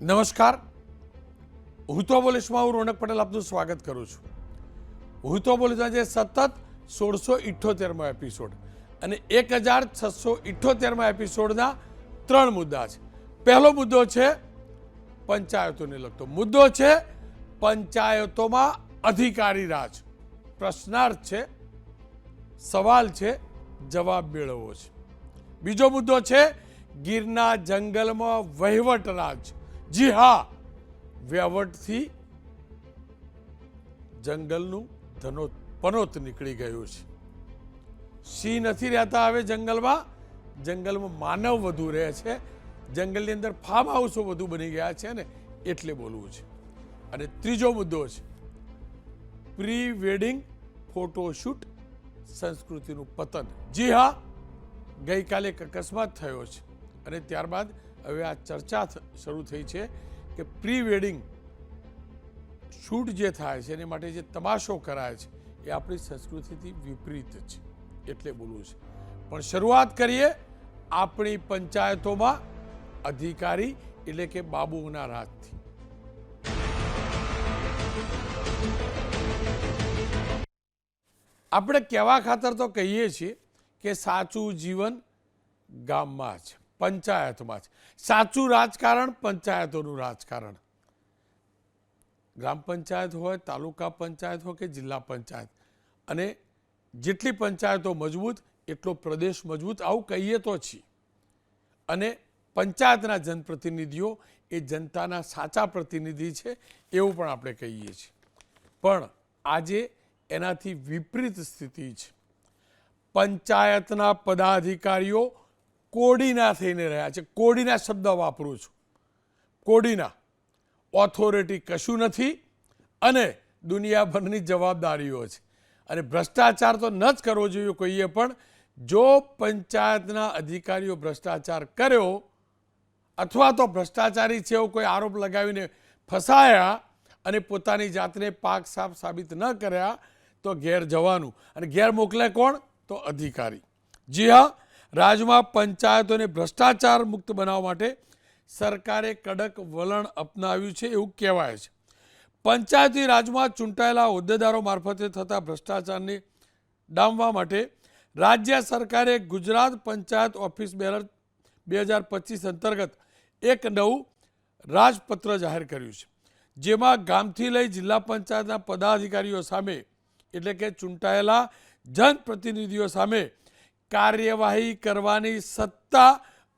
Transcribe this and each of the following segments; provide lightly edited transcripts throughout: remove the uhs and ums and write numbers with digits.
નમસ્કાર, હું તો બોલીશમાં હું રોનક પટેલ આપનું સ્વાગત કરું છું. હું તો બોલીશ આજે સતત 1678મો એપિસોડ અને 1678મા એપિસોડના 3 મુદ્દા છે. પહેલો મુદ્દો છે પંચાયતોને લગતો મુદ્દો છે પંચાયતોમાં અધિકારી રાજ. પ્રશ્નાર્થ છે, સવાલ છે, જવાબ મેળવવો છે. બીજો મુદ્દો છે ગીરના જંગલમાં વહીવટ રાજ. જી હા, વહીવટથી જંગલનું પનોત નીકળી ગયું છે. સિંહ નથી રહેતા હવે જંગલમાં, જંગલમાં માનવ વધુ રહે છે. જંગલની અંદર ફાર્મ હાઉસો વધુ બની ગયા છે ને એટલે બોલવું છે. અને ત્રીજો મુદ્દો છે પ્રી વેડિંગ ફોટોશૂટ સંસ્કૃતિનું પતન. જી હા, ગઈકાલે એક અકસ્માત થયો છે અને ત્યારબાદ હવે આ ચર્ચા શરૂ થઈ છે કે પ્રી વેડિંગ શૂટ જે થાય છે એની માટે જે તમાશો કરાય છે એ આપણી સંસ્કૃતિથી વિપરીત છે એટલે બોલવું છે. પણ શરૂઆત કરીએ આપણી પંચાયતોમાં અધિકારી એટલે કે બાબુઓના રાજથી. આપણે કહેવા ખાતર તો કહીએ છીએ કે સાચું જીવન ગામમાં છે, પંચાયતમાં છે. સાચું રાજકારણ પંચાયતોનું રાજકારણ. ગ્રામ પંચાયત હોય, તાલુકા પંચાયત હોય કે જિલ્લા પંચાયત, અને જેટલી પંચાયતો મજબૂત એટલો પ્રદેશ મજબૂત, આવું કહીએ તો છીએ. અને પંચાયતના જનપ્રતિનિધિઓ એ જનતાના સાચા પ્રતિનિધિ છે એવું પણ આપણે કહીએ છીએ. પણ આજે એનાથી વિપરીત સ્થિતિ છે. પંચાયતના પદાધિકારીઓ કોડીના થઈને રહ્યા છે. કોડીના શબ્દ વાપરું છું. કોડીના. ઓથોરિટી કશું નથી અને દુનિયાભરની જવાબદારીઓ છે. અને ભ્રષ્ટાચાર તો ન જ કરવો જોઈએ કોઈએ પણ. જો પંચાયતના અધિકારીઓ ભ્રષ્ટાચાર કર્યો અથવા તો ભ્રષ્ટાચારી છે એવો કોઈ આરોપ લગાવીને ફસાયા અને પોતાની જાતને પાક સાફ સાબિત ન કર્યા તો ઘેર જવાનું. અને ઘેર મોકલે કોણ? તો અધિકારી. જી હા, રાજ્યમાં પંચાયતોને ભ્રષ્ટાચાર મુક્ત બનાવવા માટે સરકારે કડક વલણ અપનાવ્યું છે એવું કહેવાય છે. પંચાયતી રાજમાં ચૂંટાયેલા હોદ્દેદારો મારફતે થતા ભ્રષ્ટાચારને ડામવા માટે રાજ્ય સરકારે ગુજરાત પંચાયત ઓફિસ બેનર 2025 અંતર્ગત એક નવું રાજપત્ર જાહેર કર્યું છે. જેમાં ગામથી લઈ જિલ્લા પંચાયતના પદાધિકારીઓ સામે એટલે કે ચૂંટાયેલા જનપ્રતિનિધિઓ સામે કાર્યવાહી કરવાની સત્તા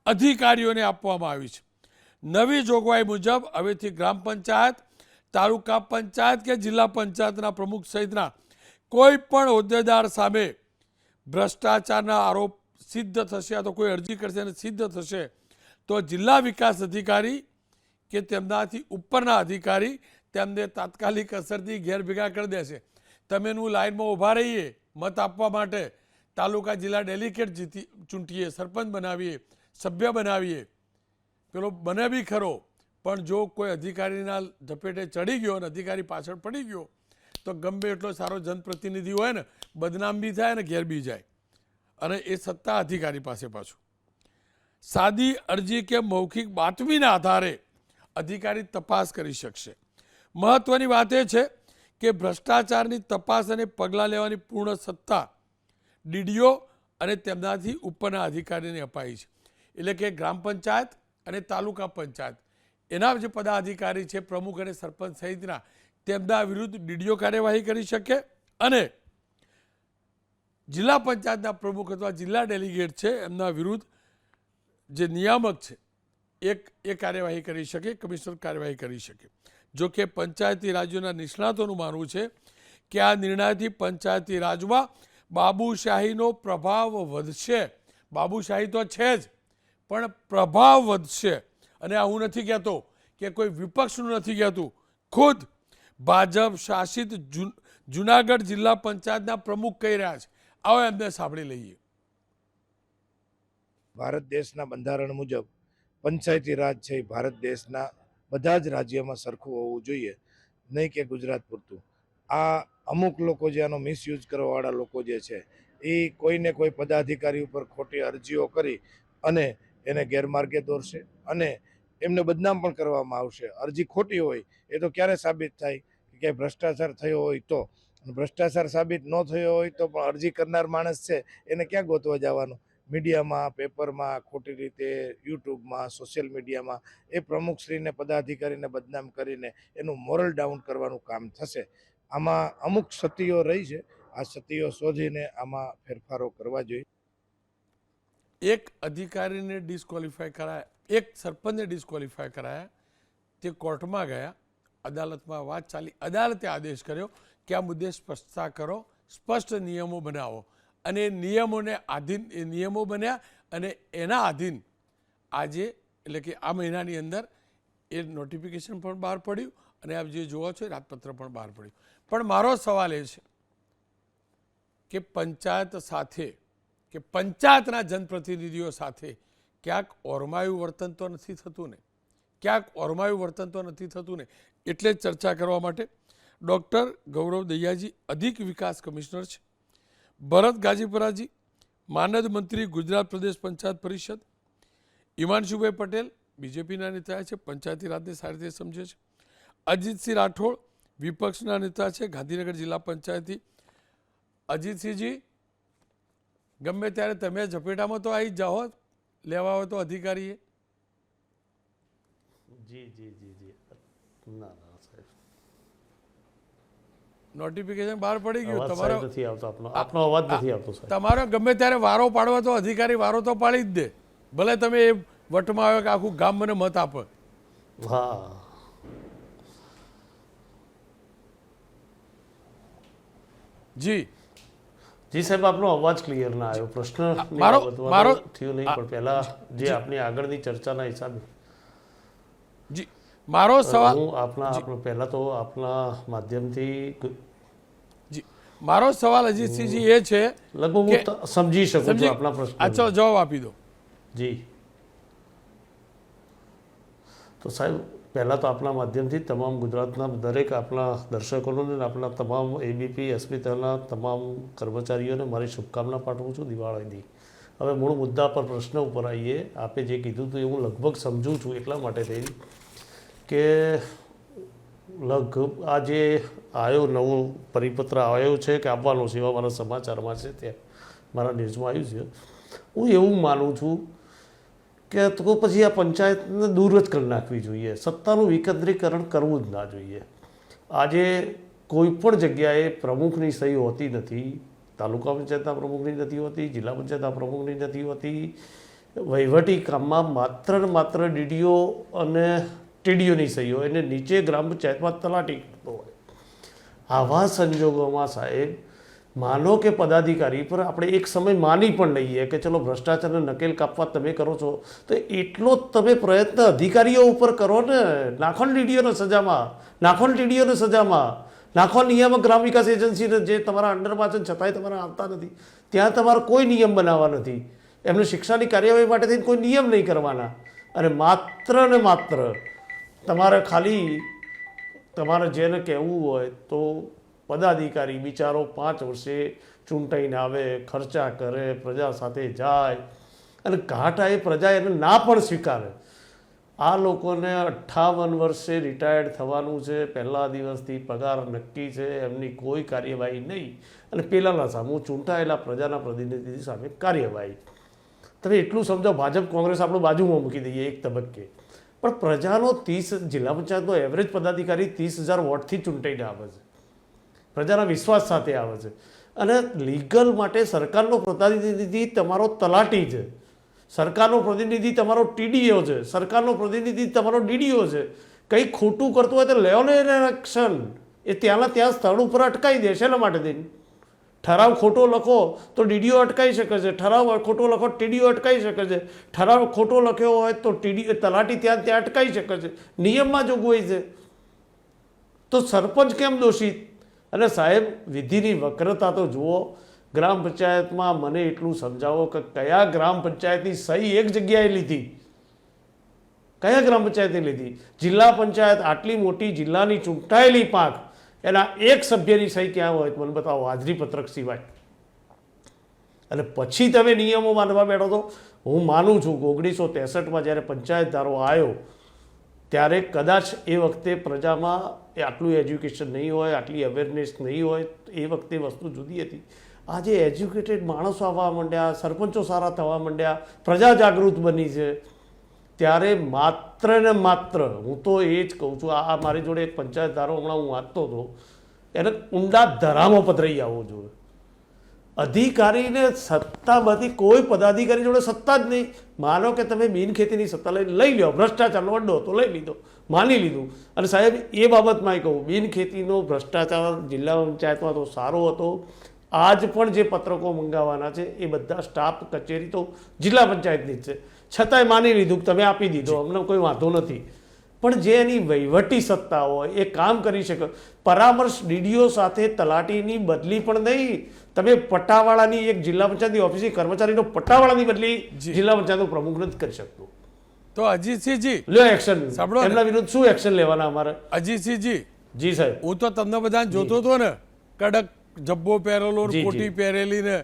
અધિકારીઓને આપવામાં આવી છે. નવી જોગવાઈ મુજબ હવેથી ગ્રામ પંચાયત, તાલુકા પંચાયત કે જિલ્લા પંચાયતના પ્રમુખ સહિતના કોઈ પણ હોદ્દેદાર સામે ભ્રષ્ટાચારના આરોપ સિદ્ધ થશે, તો કોઈ અરજી કરશે અને સિદ્ધ થશે તો જિલ્લા વિકાસ અધિકારી કે તેમનાથી ઉપરના અધિકારી તેમને તાત્કાલિક અસરથી ઘેર ભેગા કરી દેશે. તમે હું લાઈનમાં ઊભા રહીએ મત આપવા માટે, તાલુકા જિલ્લા ડેલિગેટ ચૂંટીએ, સરપંચ બનાવીએ, સભ્ય બનાવીએ, પેલો બને બી ખરો, પણ જો કોઈ અધિકારીના ઝપેટે ચડી ગયો અને અધિકારી પાછળ પડી ગયો તો ગમે એટલો સારો જનપ્રતિનિધિ હોય ને બદનામ બી થાય ને ઘેર બી જાય. અને એ સત્તા અધિકારી પાસે પાછું. સાદી અરજી કે મૌખિક બાતમીના આધારે અધિકારી તપાસ કરી શકશે. મહત્વની વાત એ છે કે ભ્રષ્ટાચારની તપાસ અને પગલાં લેવાની પૂર્ણ સત્તા ડીડીઓ અને તેમનાથી ઉપરના અધિકારીને અપાઈ છે. એટલે કે ગ્રામ પંચાયત અને તાલુકા પંચાયત એના જે પદાધિકારી છે, પ્રમુખ અને સરપંચ સહિતના, તેમના વિરુદ્ધ ડીડીઓ કાર્યવાહી કરી શકે અને જિલ્લા પંચાયતના પ્રમુખ અથવા જિલ્લા ડેલિગેટ છે એમના વિરુદ્ધ જે નિયામક છે એ કાર્યવાહી કરી શકે, કમિશનર કાર્યવાહી કરી શકે. જો કે પંચાયતી રાજ્યોના નિષ્ણાતોનું માનવું છે કે આ નિર્ણયથી પંચાયતી રાજમાં બાબુશાહીનો પ્રભાવ વધશે. બાબુશાહી તો છે જ, પણ પ્રભાવ વધશે. અને આ હું નથી કહેતો કે કોઈ વિપક્ષનું નથી કહેતું, ખુદ ભાજપ શાસિત જુનાગઢ જિલ્લા પંચાયતના પ્રમુખ કહી રહ્યા છે. આવો એમને સાંભળી લઈએ. ભારત દેશના બંધારણ મુજબ પંચાયતી રાજ છે એ ભારત દેશના બધા જ રાજ્યમાં સરખું હોવું જોઈએ, નહીં કે ગુજરાત પૂરતું. આ અમુક લોકો જે આનો મિસયુઝ કરવાવાળા લોકો જે છે એ કોઈને કોઈ પદાધિકારી ઉપર ખોટી અરજીઓ કરી અને એને ગેરમાર્ગે દોરશે અને એમને બદનામ પણ કરવામાં આવશે. અરજી ખોટી હોય એ તો ક્યારે સાબિત થાય કે ક્યાંય ભ્રષ્ટાચાર થયો હોય તો. અને ભ્રષ્ટાચાર સાબિત ન થયો હોય તો પણ અરજી કરનાર માણસ છે એને ક્યાં ગોતવા જવાનું? મીડિયામાં, પેપરમાં, ખોટી રીતે યુટ્યુબમાં, સોશિયલ મીડિયામાં એ પ્રમુખશ્રીને, પદાધિકારીને બદનામ કરીને એનું મોરલ ડાઉન કરવાનું કામ થશે. આમાં અમુક સતીઓ રહી છે, આ સતીઓ શોધીને આમાં ફેરફારો કરવા જોઈએ. એક અધિકારીને ડિસ્ક્વોલિફાય કરાયા, એક સરપંચને ડિસ્ક્વોલિફાય કરાયા, તે કોર્ટમાં ગયા, અદાલતમાં વાત ચાલી, અદાલતે આદેશ કર્યો કે આ મુદ્દે સ્પષ્ટતા કરો, સ્પષ્ટ નિયમો બનાવો, અને એ નિયમોને આધીન એ નિયમો બન્યા અને એના આધીન આજે એટલે કે આ મહિનાની અંદર એ નોટિફિકેશન પણ બહાર પડ્યું અને આપ જે જોવો છો એ રાજપત્ર પણ બહાર પડ્યું. પણ મારો સવાલ એ છે કે પંચાયત સાથે કે પંચાયતના જનપ્રતિનિધિઓ સાથે ક્યાંક ઓરમાયું વર્તન તો નથી થતું ને? ક્યાંક ઓરમાયું વર્તન તો નથી થતું ને? એટલે જ ચર્ચા કરવા માટે ડૉક્ટર ગૌરવ દહિયાજી અધિક વિકાસ કમિશનર છે, ભરત ગાજીપરાજી માનદ મંત્રી ગુજરાત પ્રદેશ પંચાયત પરિષદ, હિમાંશુભાઈ પટેલ બીજેપીના નેતા છે, પંચાયતી રાજને સારી રીતે સમજે છે, અજીતસિંહ રાઠોડ વિપક્ષના નેતા છે, ગાંધીનગર જિલ્લા પંચાયતી. અજીતસિંહજી, ગમે ત્યારે તમે ઝપેટામાં તો આવી જ જાઓ, લેવા હોય તો અધિકારીએ. જી જી જી જી ના ના સાહેબ, નોટિફિકેશન બહાર પડી ગયું, અવાજ તમારો સાહેબ નથી આવતો, આપનો અવાજ નથી આવતો સાહેબ. તમારો ગમે ત્યારે વારો પાડવો તો અધિકારી વારો તો પાડી જ દે, ભલે તમે એ વટમાં આવ્યો કે આખું ગામ મને મત આપે. હા જી જી સાહેબ, આપનો અવાજ ક્લિયર ના આવ્યો. પ્રશ્ન મારો થયું નહીં, પણ પહેલા જે આપની આગળની ચર્ચાના હિસાબે જી મારો સવાલ હું આપણો પહેલા તો આપના માધ્યમથી જી મારો સવાલ અજીતસિંહજી એ છે, લગભગ હું સમજી શકું છું આપના પ્રશ્ન. ચલો જવાબ આપી દો. જી, તો સાહેબ પહેલાં તો આપના માધ્યમથી તમામ ગુજરાતના દરેક આપણા દર્શકોને, આપણા તમામ એબીપી અસ્મિતાના તમામ કર્મચારીઓને મારી શુભકામના પાઠવું છું દિવાળીની. હવે મૂળ મુદ્દા પર પ્રશ્ન ઉપર આવીએ. આપે જે કીધું હતું એ હું લગભગ સમજું છું, એટલા માટે થઈ કે લગભગ આ જે આવ્યો નવો પરિપત્ર આવ્યો છે કે આપવાનો છે, એવા મારા સમાચારમાં છે, ત્યાં મારા ન્યૂઝમાં આવ્યું છે. હું એવું માનું છું કે તો પછી આ પંચાયતને દૂર જ કરી નાખવી જોઈએ, સત્તાનું વિકેન્દ્રીકરણ કરવું જ ના જોઈએ. આજે કોઈ પણ જગ્યાએ પ્રમુખની સહી હોતી નથી, તાલુકા પંચાયતના પ્રમુખની નથી હોતી, જિલ્લા પંચાયતના પ્રમુખની નથી હોતી. વહીવટી કામમાં માત્ર ને માત્ર ડીડીઓ અને ટીડીઓની સહી હોય, અને નીચે ગ્રામ પંચાયતમાં તલાટી કરતો હોય. આવા સંજોગોમાં સાહેબ, માનો કે પદાધિકારી પર આપણે એક સમય માની પણ લઈએ કે ચલો ભ્રષ્ટાચારને નકેલ કાપવા તમે કરો છો, તો એટલો જ તમે પ્રયત્ન અધિકારીઓ ઉપર કરો ને. નાખો ને ડીડીઓને સજામાં, નાખો ને ટીડીઓને સજામાં, નાખો નિયામક ગ્રામ વિકાસ એજન્સીને જે તમારા અંડરમાં છે છતાંય તમારા આવતા નથી, ત્યાં તમારે કોઈ નિયમ બનાવવા નથી, એમને શિક્ષાની કાર્યવાહી માટે થઈને કોઈ નિયમ નહીં કરવાના, અને માત્ર ને માત્ર તમારે ખાલી તમારે જેને કહેવું હોય તો પદાધિકારી બિચારો 5 વર્ષે ચૂંટાઈને આવે, ખર્ચા કરે, પ્રજા સાથે જાય, અને ઘાટાએ પ્રજા એને ના પણ સ્વીકારે. આ લોકોને 58 વર્ષે રિટાયર્ડ થવાનું છે, પહેલા દિવસથી પગાર નક્કી છે, એમની કોઈ કાર્યવાહી નહીં, અને પેલાના સામે ચૂંટાયેલા પ્રજાના પ્રતિનિધિ સામે કાર્યવાહી. તમે એટલું સમજો, ભાજપ કોંગ્રેસ આપણે બાજુમાં મૂકી દઈએ એક તબક્કે, પણ પ્રજાનો 30 જિલ્લા પંચાયતનો એવરેજ પદાધિકારી 30,000 વોટથી ચૂંટાઈને આવે છે, પ્રજાના વિશ્વાસ સાથે આવે છે. અને લીગલ માટે સરકારનો પ્રતિનિધિ તમારો તલાટી છે, સરકારનો પ્રતિનિધિ તમારો ટીડીઓ છે, સરકારનો પ્રતિનિધિ તમારો ડીડીઓ છે. કંઈ ખોટું કરતું હોય તો લેવો ને એને એક્શન, એ ત્યાંના ત્યાં સ્થળ ઉપર અટકાવી દે. શેના માટે દઈને? ઠરાવ ખોટો લખો તો ડીડીઓ અટકાવી શકે છે, ઠરાવ ખોટો લખો ટીડીઓ અટકાવી શકે છે, ઠરાવ ખોટો લખ્યો હોય તો તલાટી ત્યાં અટકાવી શકે છે, નિયમમાં જોગવાઈ છે. તો સરપંચ કેમ દોષિત? અને સાહેબ, વિધિની વક્રતા તો જુઓ. ગ્રામ પંચાયતમાં મને એટલું સમજાવો કે કયા ગ્રામ પંચાયતની સહી એક જગ્યાએ લીધી, કયા ગ્રામ પંચાયતે લીધી? જિલ્લા પંચાયત આટલી મોટી જિલ્લાની ચૂંટાયેલી પાંખ, એના એક સભ્યની સહી ક્યાં હોય મને બતાવો, હાજરી પત્રક સિવાય. અને પછી તમે નિયમો માનવા બેઠો તો. હું માનું છું કે 1963માં જ્યારે પંચાયત ધારો આવ્યો ત્યારે કદાચ એ વખતે પ્રજામાં આટલું એજ્યુકેશન નહીં હોય, આટલી અવેરનેસ નહીં હોય, એ વખતે વસ્તુ જુદી હતી. આજે એજ્યુકેટેડ માણસો આવવા માંડ્યા, સરપંચો સારા થવા માંડ્યા, પ્રજા જાગૃત બની છે. ત્યારે માત્ર ને માત્ર હું તો એ જ કહું છું, આ મારી જોડે એક પંચાયત ધારો હમણાં હું વાંચતો હતો, એને ઊંડા ધરામો પધરાઈ આવવો જોઈએ. અધિકારીને સત્તામાંથી કોઈ પદાધિકારી જોડે સત્તા જ નહીં. માનો કે તમે બિનખેતીની સત્તા લઈ લો, ભ્રષ્ટાચારનો અડ્ડો તો લઈ લીધો, માની લીધું. અને સાહેબ એ બાબતમાં કહું, બિનખેતીનો ભ્રષ્ટાચાર જિલ્લા પંચાયતમાં તો સારો હતો. આજ પણ જે પત્રકો મંગાવવાના છે એ બધા સ્ટાફ કચેરી તો જિલ્લા પંચાયતની જ છે, છતાંય માની લીધું કે તમે આપી દીધો, અમને કોઈ વાંધો નથી. પણ જે એની વહીવટી સત્તા હોય એ કામ કરી શકે. પરામર્શ ડીડીઓ સાથે તલાટીની બદલી પણ નહીં, તમે પટ્ટાવાળાની એક જિલ્લા પંચાયતની ઓફિસની કર્મચારીનો પટ્ટાવાળાની બદલી જિલ્લા પંચાયતનો પ્રમુખ નથી કરી શકતો. તો અજીતસિંહજી લ્યો એક્શન, સાંભળો, એમના વિરુદ્ધ શું એક્શન લેવાના અમારે? અજીતસિંહજી જી સાહેબ, હું તો તમને બધાને જોતો હતો ને, કડક જબ્બો પહેરેલો, કોટી પહેરેલી ને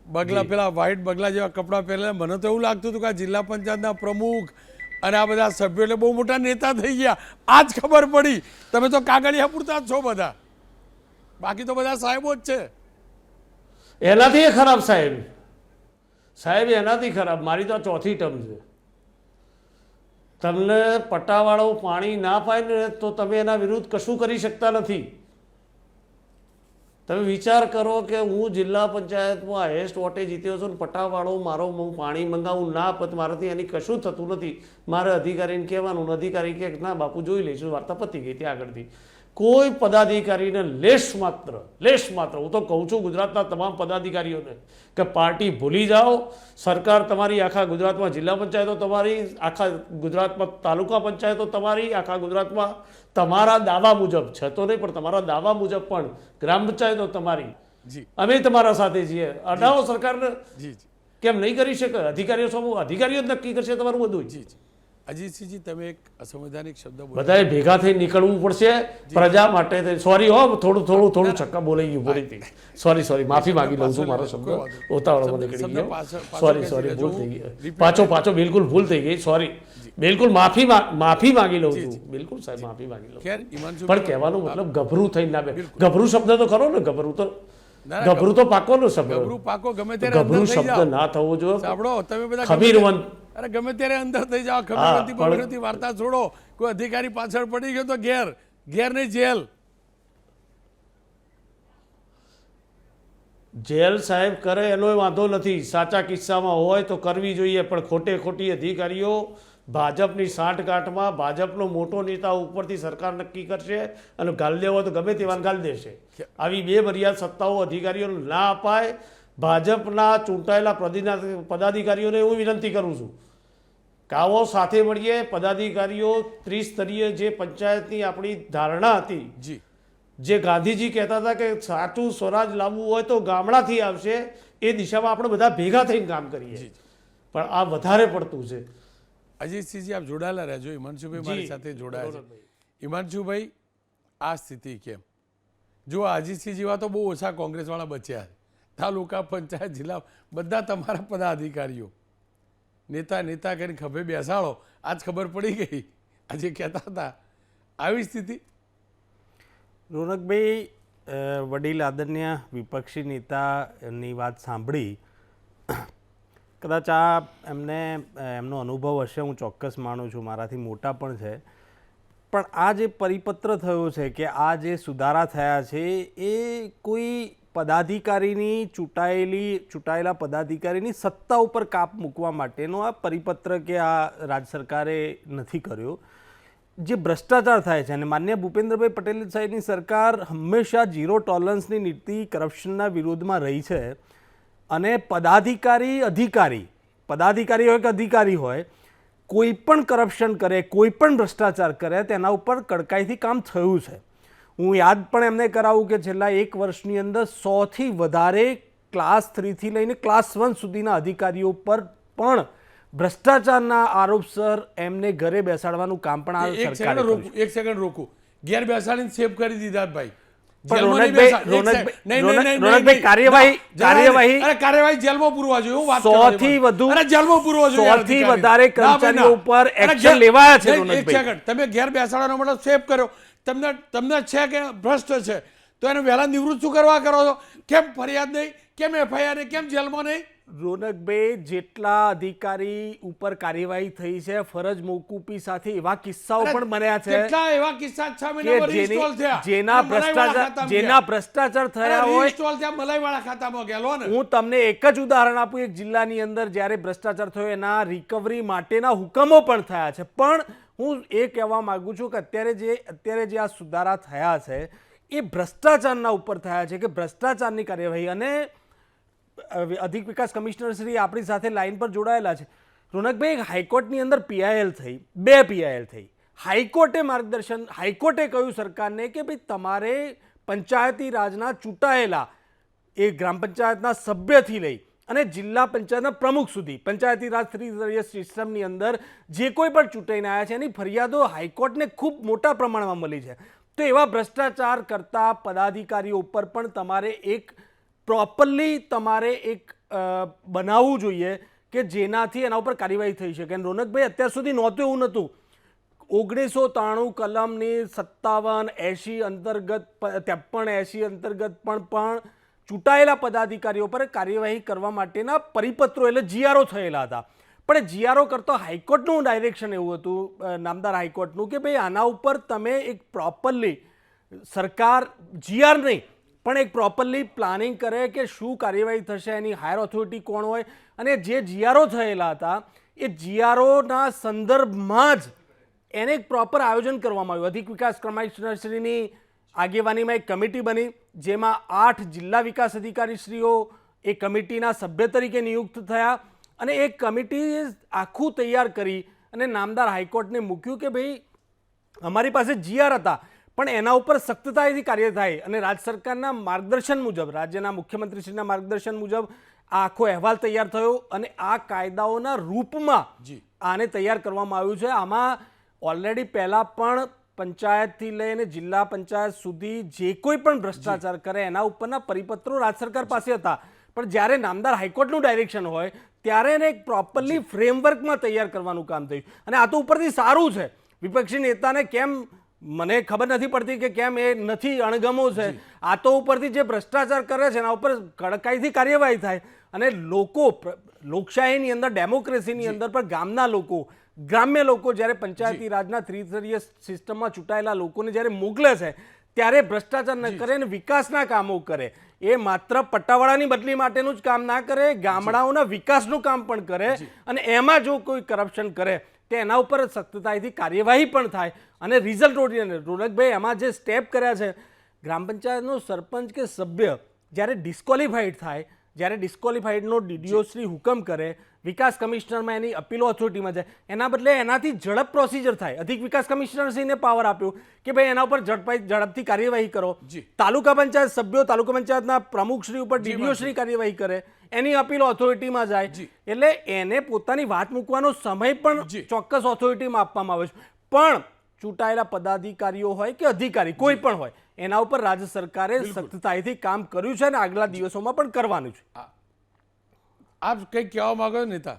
બગલા, પેલા વ્હાઈટ બગલા જેવા કપડાં પહેરેલા. મને તો એવું લાગતું હતું કે આ જિલ્લા પંચાયતના પ્રમુખ અને આ બધા સભ્યો એટલે બહુ મોટા નેતા થઈ ગયા. આજ ખબર પડી તમે તો કાગળિયા પૂરતા જ છો બધા, બાકી તો બધા સાહેબો જ છે. એનાથી ખરાબ સાહેબ, સાહેબ એનાથી ખરાબ. મારી તો ચોથી ટર્મ છે. તમને પટ્ટાવાળો પાણી ના પાય ને તો તમે એના વિરુદ્ધ કશું કરી શકતા નથી. તમે વિચાર કરો કે હું જિલ્લા પંચાયતમાં હાઈએસ્ટ વોટે જીત્યો છું, પટ્ટાવાળો મારો હું પાણી મંગાવું ના પત, મારાથી એની કશું થતું નથી. મારે અધિકારીને કહેવાનું, અધિકારી કહે ના બાપુ જોઈ લઈશું, વાર્તા પતી ગઈ ત્યાં આગળથી. કોઈ પદાધિકારીને લેશ માત્ર, હું તો કહું છું ગુજરાતના તમામ પદાધિકારીઓને કે પાર્ટી ભૂલી જાઓ. સરકાર તમારી, આખા ગુજરાતમાં જિલ્લા પંચાયતો તમારી, આખા ગુજરાતમાં તાલુકા પંચાયતો તમારી, આખા ગુજરાતમાં તમારા દાવા મુજબ છે તો નહીં પણ તમારા દાવા મુજબ પણ ગ્રામ પંચાયતો તમારી. અમે તમારા સાથે છીએ. અડાવો સરકારને કેમ નહીં કરી શકે? અધિકારીઓ સમૂહ, અધિકારીઓ જ નક્કી કરશે તમારું બધું. અજીતસિંહજી તમે એક અસંવૈધાનિક શબ્દ બોલ્યા, બધાએ ભેગા થઈ નીકળવું પડશે પ્રજા માટે. સોરી હો, થોડું છક્કા બોલાઈ ગયું, બોલી હતી. સોરી, માફી માંગી લઉં છું. મારો શબ્દ ઉતાવળમાં નીકળી ગયો. સોરી, ભૂલ થઈ ગઈ. પાછો બિલકુલ ભૂલ થઈ ગઈ. સોરી, બિલકુલ માફી માંગી લઉં છું. બિલકુલ સાહેબ, માફી માંગી લઉં. ખેર ઈમાનસુ પણ કહેવાનો મતલબ ગભરું થઈ ના બે. ગભરું શબ્દ તો ખરો ને, ગભરું તો પાકો નો શબ્દ. ગભરું પાકો, ગમે ત્યારે ગભરું શબ્દ ના થવો જોઈએ. સાંભળો, તમે બધા ખમીરવંત, અરે ગમે ત્યારે અંદર થઈ જાઓ, ખમીરવંતી વાર્તા છોડો. કોઈ અધિકારી પાછળ પડી ગયો તો ઘેર નહીં જેલ. જેલ સાહેબ કરે એનો વાંધો નથી, સાચા કિસ્સામાં હોય તો કરવી જોઈએ. પણ ખોટી અધિકારીઓ ભાજપની સાંઠગાંઠમાં ભાજપનો મોટો નેતા ઉપરથી સરકાર નક્કી કરશે અને ગાલ દેવો તો ગમે તેવા ગાલ દેશે. આવી બે મર્યાદ સત્તાઓ અધિકારીઓને ના અપાય. ભાજપના ચૂંટાયેલા પદાધિકારીઓને હું વિનંતી કરું છું કે આવો સાથે મળીએ. પદાધિકારીઓ ત્રિસ્તરીય જે પંચાયતની આપણી ધારણા હતી, જે ગાંધીજી કહેતા હતા કે સાચું સ્વરાજ લાવવું હોય તો ગામડાથી આવશે, એ દિશામાં આપણે બધા ભેગા થઈને કામ કરીએ. પણ આ વધારે પડતું છે. અજીતસિંહજી આપ જોડાયેલા રહેજો. હિમાંશુભાઈ મારી સાથે જોડાયા છે. હિમાંશુભાઈ, આ સ્થિતિ કેમ? જો અજીતસિંહ જેવા તો બહુ ઓછા કોંગ્રેસવાળા બચ્યા. તાલુકા પંચાયત, જિલ્લા બધા તમારા પદાધિકારીઓ નેતા કરીને ખભે બેસાડો. આજ ખબર પડી ગઈ, આજે કહેતા હતા આવી સ્થિતિ. રોનકભાઈ, વડીલ આદરણીય વિપક્ષી નેતાની વાત સાંભળી, કદાચ આ એમનો અનુભવ હશે, હું ચોક્કસ માનું છું, મારાથી મોટા પણ છે. પણ આ જે પરિપત્ર થયો છે કે આ જે સુધારા થયા છે એ કોઈ પદાધિકારીની ચૂંટાયેલા પદાધિકારીની સત્તા ઉપર કાપ મૂકવા માટેનો આ પરિપત્ર કે આ રાજ્ય સરકારે નથી કર્યો. જે ભ્રષ્ટાચાર થાય છે, અને માન્ય ભૂપેન્દ્રભાઈ પટેલ સાહેબની સરકાર હંમેશા ઝીરો ટોલરન્સની નીતિ કરપ્શનના વિરોધમાં રહી છે. અને પદાધિકારી હોય કે અધિકારી હોય, કોઈ પણ કરપ્શન કરે, કોઈ પણ ભ્રષ્ટાચાર કરે તેના ઉપર કડકાઈથી કામ થયું છે. હું યાદ પણ એમને કરાવું કે છેલ્લા 1 વર્ષની અંદર 100થી વધારે ક્લાસ 3થી લઈને ક્લાસ 1 સુધીના અધિકારીઓ પર પણ ભ્રષ્ટાચારના આરોપસર એમને ઘરે બેસાડવાનું કામ પણ આ સરકારે કર્યું. એક સેકન્ડ રોકું. ઘેર બેસાડીને સેવ કરી દીધા ભાઈ. પણ જેલમાં નહીં રોનકભાઈ- બેસાડ. એક રોનકભાઈ- સેકન્ડ. નહીં, નહીં, નહીં, રોનકભાઈ, નહીં. કાર્યવાહી- ના, જરા નહીં. કાર્યવાહી- અરે કાર્યવાહી જેલમાં પૂરવા જોઈએ. હું વાત કરું સૌથી છું. વધુ- અરે જેલમાં પૂરવા જોઈએ સૌથી અધિકારી. વધારે ના ભાઈ, કર્મચારીઓ ના. ઉપર અરે એક્શન ઘેર- લેવાયા છે, નહીં, એક રોનકભાઈ. સેકન્ડ. તમે ઘેર બેસાડવાનો મતલબ સેવ કર્યો. તમને છે કે ભ્રષ્ટ છે તો એને વહેલા નિવૃત્ત શું કરવા કરો છો? કેમ ફરિયાદ નહીં, કેમ એફઆઈઆર નહીં, કેમ જેલમાં નહીં? રોનકભાઈ, જેટલા અધિકારી ઉપર કાર્યવાહી થઈ છે ફરજ મોકૂફી સાથે, એવા કિસ્સાઓ પણ બન્યા છે કેટલા એવા કિસ્સા 6 કે મહિનામાં reinstall થયા. જેના અને મલાઈવાળા ખાતામાં જેના ગયા. ભ્રષ્ટાચાર અરે થયા હોય. reinstall થયા, મલાઈવાળા ખાતામાં ગયા. લો ને. હું તમને એક જ ઉદાહરણ આપું, એક જિલ્લાની અંદર જ્યારે ભ્રષ્ટાચાર થયો એના રિકવરી માટેના હુકમો પણ થયા છે. પણ હું એ કહેવા માંગુ છું કે અત્યારે જે આ સુધારા થયા છે એ ભ્રષ્ટાચારના ઉપર થયા છે, કે ભ્રષ્ટાચારની કાર્યવાહી. અને અધિક વિકાસ કમિશનર શ્રી આપણી સાથે લાઈન પર જોડાયેલા છે. રોનકભાઈ, હાઈકોર્ટની અંદર પીઆઈએલ થઈ, 2 પીઆઈએલ થઈ. હાઈકોર્ટે કહ્યું સરકારને કે ભાઈ તમારે પંચાયતી રાજના ચૂંટાયેલા એ ગ્રામ પંચાયતના સભ્યથી લઈ અને જિલ્લા પંચાયતના પ્રમુખ સુધી પંચાયતી રાજ ત્રિસ્તરીય સિસ્ટમની અંદર જે કોઈ પણ ચૂંટાઈને આવ્યા છે એની ફરિયાદો હાઈકોર્ટને ખૂબ મોટા પ્રમાણમાં મળી છે. તો એવા ભ્રષ્ટાચાર કરતા પદાધિકારીઓ ઉપર પણ તમારે એક પ્રોપરલી તમારે એક બનાવવું જોઈએ કે જેનાથી એના ઉપર કાર્યવાહી થઈ શકે. અને રોનકભાઈ, અત્યાર સુધી નહોતું એવું નહોતું. 1993 કલમની 57, 80 અંતર્ગત 53, 80 અંતર્ગત પણ ચૂંટાયેલા પદાધિકારીઓ પર કાર્યવાહી કરવા માટેના પરિપત્રો એટલે જીઆરઓ થયેલા હતા. પણ જીઆરઓ કરતો હાઈકોર્ટનું ડાયરેક્શન એવું હતું, નામદાર હાઈકોર્ટનું, કે ભાઈ આના ઉપર તમે એક પ્રોપરલી સરકાર જીઆર નહીં પણ એક પ્રોપરલી પ્લાનિંગ કરે કે શું કાર્યવાહી થશે, એની હાયર ઓથોરિટી કોણ હોય. અને જે જીઆરઓ થયેલા હતા એ જીઆરઓના સંદર્ભમાં જ એને એક પ્રોપર આયોજન કરવામાં આવ્યું. અધિક વિકાસ કમિશનરશ્રીની આગેવાનીમાં એક કમિટી બની, જેમાં 8 જિલ્લા વિકાસ અધિકારીશ્રીઓ એ કમિટીના સભ્ય તરીકે નિયુક્ત થયા. અને એ કમિટી આખું તૈયાર કરી અને નામદાર હાઈકોર્ટને મૂક્યું કે ભાઈ અમારી પાસે જીઆર હતા પણ એના ઉપર સખ્તતાથી કાર્ય થાય. અને રાજ્ય સરકારના માર્ગદર્શન મુજબ, રાજ્યના મુખ્યમંત્રીશ્રીના માર્ગદર્શન મુજબ આ આખો અહેવાલ તૈયાર થયો અને આ કાયદાઓના રૂપમાં આને તૈયાર કરવામાં આવ્યું છે. આમાં ઓલરેડી પહેલાં પણ પંચાયતથી લઈને જિલ્લા પંચાયત સુધી જે કોઈ પણ ભ્રષ્ટાચાર કરે એના ઉપરના પરિપત્રો રાજ્ય સરકાર પાસે હતા. પણ જ્યારે નામદાર હાઈકોર્ટનું ડાયરેક્શન હોય ત્યારે એને એક પ્રોપરલી ફ્રેમવર્કમાં તૈયાર કરવાનું કામ થયું. અને આ તો ઉપરથી સારું છે. વિપક્ષી નેતાને કેમ મને ખબર નથી પડતી કે કેમ એ નથી અણગમો છે. આ તો ઉપરથી જે ભ્રષ્ટાચાર કરે છે એના ઉપર કડકાઈથી કાર્યવાહી થાય. અને લોકો લોકશાહીની અંદર, ડેમોક્રેસીની અંદર પણ ગામના લોકો, ગ્રામ્ય લોકો જ્યારે પંચાયતી રાજના ત્રિસ્તરીય સિસ્ટમમાં ચૂંટાયેલા લોકોને જ્યારે મોકલે છે ત્યારે ભ્રષ્ટાચાર ન કરે અને વિકાસના કામો કરે. એ માત્ર પટ્ટાવાળાની બદલી માટેનું જ કામ ના કરે, ગામડાઓના વિકાસનું કામ પણ કરે. અને એમાં જો કોઈ કરપ્શન કરે તો એના ઉપર સખ્તતાથી કાર્યવાહી પણ થાય અને રિઝલ્ટ ઓરિએન્ટેડ. રોનકભાઈ, એમાં જે સ્ટેપ કર્યા છે, ગ્રામ પંચાયતનો સરપંચ કે સભ્ય જ્યારે ડિસ્કોલિફાઈડ થાય, જ્યારે ડિસ્કોલિફાઈડનો ડીડીઓ શ્રી હુકમ કરે, વિકાસ કમિશનરમાં એની અપીલો ઓથોરિટીમાં જાય, એના બદલે એનાથી ઝડપ પ્રોસિજર થાય. અધિક વિકાસ કમિશનરશ્રીને પાવર આપ્યો કે ભાઈ એના ઉપર ઝડપથી કાર્યવાહી કરો. તાલુકા પંચાયત સભ્યો, તાલુકા પંચાયતના પ્રમુખશ્રી ઉપર ડીડીઓ શ્રી કાર્યવાહી કરે, એની અપીલ ઓથોરિટીમાં જાય. એટલે એને પોતાની વાત મૂકવાનો સમય પણ ચોક્કસ ઓથોરિટીમાં આપવામાં આવે છે. પણ ચૂંટાયેલા પદાધિકારીઓ હોય કે અધિકારી કોઈ પણ હોય, એના ઉપર રાજ્ય સરકારે સખ્તાઈથી કામ કર્યું છે અને આગલા દિવસોમાં પણ કરવાનું છે. આપ કંઈક કહેવા માંગો છો નેતા?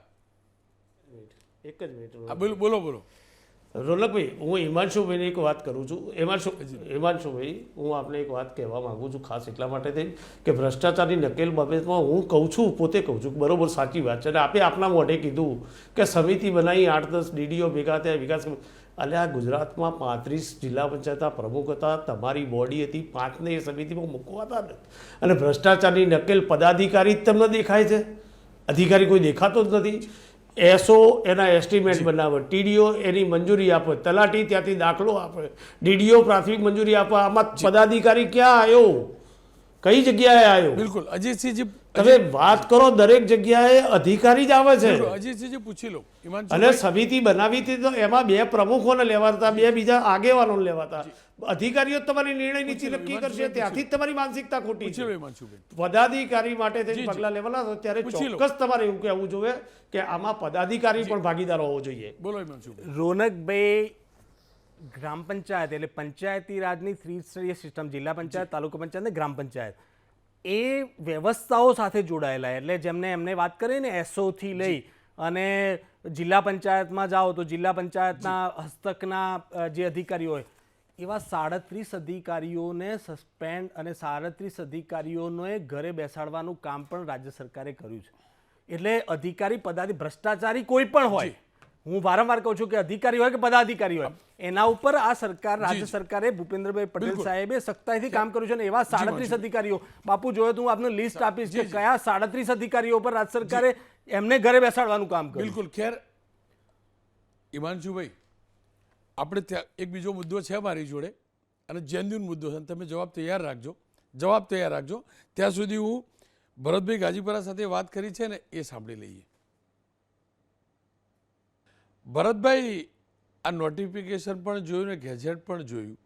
એક જ મિનિટ બોલો. રોનકભાઈ, હું હિમાંશુભાઈને એક વાત કરું છું. હિમાંશુભાઈ, હું આપને એક વાત કહેવા માગું છું, ખાસ એટલા માટે થઈ કે ભ્રષ્ટાચારની નકેલ બાબતમાં હું કહું છું, પોતે કહું છું, બરોબર સાચી વાત છે. અને આપે આપના મોઢે કીધું કે સમિતિ બનાવી, 8-10 ડીડીઓ ભેગા થયા, વિકાસ. એટલે આ ગુજરાતમાં 35 જિલ્લા પંચાયતના પ્રમુખ હતા, તમારી બોડી હતી, 5ને એ સમિતિમાં મૂકવાતા નથી. અને ભ્રષ્ટાચારની નકેલ પદાધિકારી જ તમને દેખાય છે, અધિકારી કોઈ દેખાતો જ નથી. એસઓ એના એસ્ટિમેટ બનાવે, ટીડીઓ એની મંજૂરી આપે, તલાટી ત્યાંથી દાખલો આપે, ડીડીઓ પ્રાથમિક મંજૂરી આપે. આમાં પદાધિકારી ક્યાં આવ્યો, કઈ જગ્યાએ આવ્યો? બિલકુલ. અજીતસિંહજી, તમે વાત કરો, દરેક જગ્યાએ અધિકારી જ આવે છે. અજીતસિંહજી પૂછી લો. અને સમિતિ બનાવી હતી તો એમાં 2 પ્રમુખોને લેવાતા, 2 બીજા આગેવાનોને લેવાતા. અધિકારીઓ તમારી નિર્ણય નીતિ નક્કી કરશે, ત્યાંથી જ તમારી માનસિકતા ખોટી છે. પદાધિકારી માટે થઈને પગલા લેવાના તો ત્યારે ચોક્કસ તમારે એવું કહેવું જોઈએ કે આમાં પદાધિકારી પણ ભાગીદાર હોવો જોઈએ. બોલો હિમાંશુભાઈ. રોનકભાઈ, ગ્રામ પંચાયત એટલે પંચાયતી રાજની ત્રિસ્તરીય સિસ્ટમ, જિલ્લા પંચાયત, તાલુકા પંચાયત અને ગ્રામ પંચાયત, એ વ્યવસ્થાઓ સાથે જોડાયેલા, એટલે જેમને એમને વાત કરી ને એસઓથી લઈ અને જિલ્લા પંચાયતમાં જાઓ તો જિલ્લા પંચાયતના હસ્તકના જે અધિકારીઓ હોય એવા 37 અધિકારીઓને સસ્પેન્ડ અને 37 અધિકારીઓને ઘરે બેસાડવાનું કામ પણ રાજ્ય સરકારે કર્યું છે. એટલે અધિકારી પદાધિકારી ભ્રષ્ટાચારી કોઈ પણ હોય, હું વારંવાર કહું છું કે અધિકારી હોય કે પદાધિકારી હોય, એના ઉપર આ સરકાર, રાજ્ય સરકારે, ભૂપેન્દ્રભાઈ પટેલ સાહેબે સખ્તાઈથી કામ કર્યું છે. અને એવા 37 અધિકારીઓ, બાપુ જોયો તો હું આપને લિસ્ટ આપીશ કે કયા 37 અધિકારીઓ પર રાજ્ય સરકારે એમને ઘરે બેસાડવાનું કામ કર્યું. બિલકુલ. ખેર હિમાંશુભાઈ, આપણે ત્યાં એક બીજો મુદ્દો છે મારી જોડે અને જેન્યુન મુદ્દો છે, તમે જવાબ તૈયાર રાખજો. ત્યાં સુધી હું ભરતભાઈ ગાજીપરા સાથે વાત કરી છે ને એ સાંભળી લઈએ. ભરતભાઈ, આ નોટિફિકેશન પણ જોયું ને ગેઝેટ પણ જોયું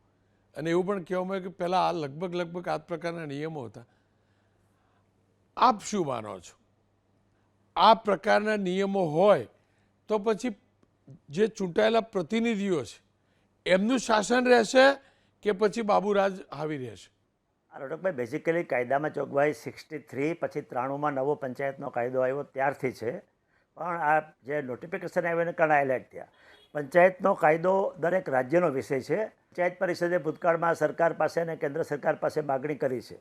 અને એવું પણ કહેવામાં આવ્યું કે પહેલાં આ લગભગ આ પ્રકારના નિયમો હતા. આપ શું માનો છો? આ પ્રકારના નિયમો હોય તો પછી જે ચૂંટાયેલા પ્રતિનિધિઓ છે એમનું શાસન રહેશે કે પછી બાબુરાજ હાવી રહેશે? રોનકભાઈ, બેઝિકલી કાયદામાં જોગવાઈ 63 પછી 93માં નવો પંચાયતનો કાયદો આવ્યો ત્યારથી છે. પણ આ જે નોટિફિકેશન આવ્યું એને કારણે હાઇલાઇટ થયા. પંચાયતનો કાયદો દરેક રાજ્યનો વિષય છે. પંચાયત પરિષદે ભૂતકાળમાં સરકાર પાસે અને કેન્દ્ર સરકાર પાસે માગણી કરી છે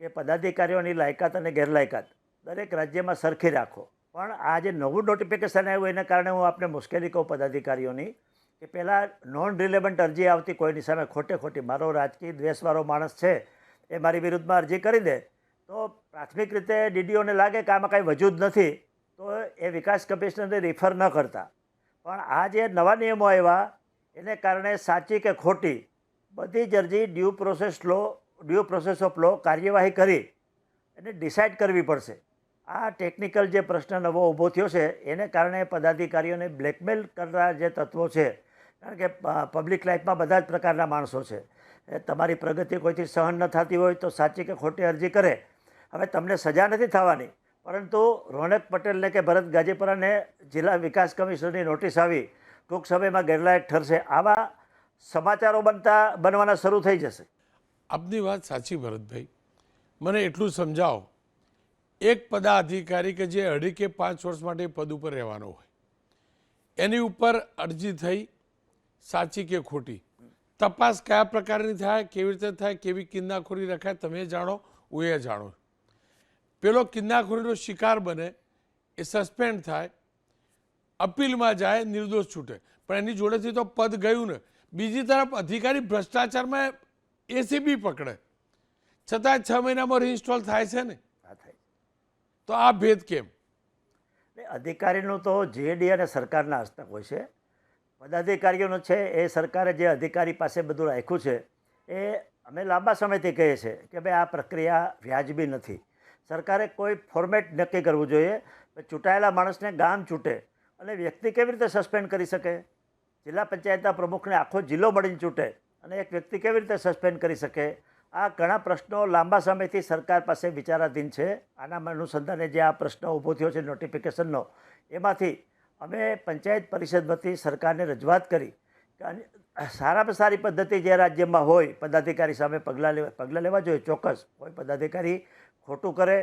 કે પદાધિકારીઓની લાયકાત અને ગેરલાયકાત દરેક રાજ્યમાં સરખી રાખો. પણ આ જે નવું નોટિફિકેશન આવ્યું એને કારણે હું આપને મુશ્કેલી કહું પદાધિકારીઓની, કે પહેલાં નોન રિલેવન્ટ અરજી આવતી કોઈની સામે ખોટી, મારો રાજકીય દ્વેષવાળો માણસ છે એ મારી વિરુદ્ધમાં અરજી કરી દે તો પ્રાથમિક રીતે ડીડીઓને લાગે કે આમાં કાંઈ વજૂદ નથી, તો એ વિકાસ કમિશનરને રિફર ન કરતા. પણ આ જે નવા નિયમો આવ્યા એને કારણે સાચી કે ખોટી બધી જ અરજી ડ્યુ પ્રોસેસ ઓફ લો કાર્યવાહી કરી એને ડિસાઇડ કરવી પડશે. આ ટેકનિકલ જે પ્રશ્ન નવો ઊભો થયો છે એને કારણે પદાધિકારીઓને બ્લેકમેલ કરનાર જે તત્વો છે, કારણ કે પબ્લિક લાઈફમાં બધા જ પ્રકારના માણસો છે, તમારી પ્રગતિ કોઈથી સહન ન થતી હોય તો સાચી કે ખોટી અરજી કરે. હવે તમને સજા નથી થવાની, પરંતુ રોનક પટેલને કે ભરત ગાજીપરાને જિલ્લા વિકાસ કમિશનરની નોટિસ આવી, ટૂંક સમયમાં ગેરલાયક ઠરશે, આવા સમાચારો બનવાના શરૂ થઈ જશે. આપની વાત સાચી ભરતભાઈ. મને એટલું સમજાવો, એક પદાધિકારી કે જે 2.5 કે 5 વર્ષ માટે પદ ઉપર રહેવાનો હોય એની ઉપર અરજી થઈ, સાચી કે ખોટી, તપાસ કયા પ્રકારની થાય, કેવી રીતે થાય, કેવી કિન્નાખોરી રખાય, તમે જાણો, હું એ જાણો. પેલો કિન્નાખોરીનો શિકાર બને, એ સસ્પેન્ડ થાય, અપીલમાં જાય, નિર્દોષ છૂટે, પણ એની જોડેથી તો પદ ગયું ને. બીજી તરફ અધિકારી ભ્રષ્ટાચારમાં એસીબી પકડે છતાં 6 મહિનામાં રીઇન્સ્ટોલ થાય છે ને, તો આ ભેદ કેમ? અધિકારીનું તો જીએડી અને સરકારના હસ્તક હોય છે. પદાધિકારીઓનું છે એ સરકારે જે અધિકારી પાસે બધું રાખ્યું છે એ અમે લાંબા સમયથી કહીએ છીએ કે ભાઈ આ પ્રક્રિયા વ્યાજબી નથી. સરકારે કોઈ ફોર્મેટ નક્કી કરવું જોઈએ. ચૂંટાયેલા માણસને ગામ ચૂંટે અને વ્યક્તિ કેવી રીતે સસ્પેન્ડ કરી શકે? જિલ્લા પંચાયતના પ્રમુખને આખો જિલ્લો મળીને ચૂંટે અને એક વ્યક્તિ કેવી રીતે સસ્પેન્ડ કરી શકે? આ ઘણા પ્રશ્નો લાંબા સમયથી સરકાર પાસે વિચારાધીન છે. આના અનુસંધાને જે આ પ્રશ્ન ઊભો થયો છે નોટિફિકેશનનો, એમાંથી અમે પંચાયત પરિષદ વતી સરકારને રજૂઆત કરી કે સારામાં સારી પદ્ધતિ જે રાજ્યમાં હોય પદાધિકારી સામે પગલાં લેવા જોઈએ. ચોક્કસ કોઈ પદાધિકારી ખોટું કરે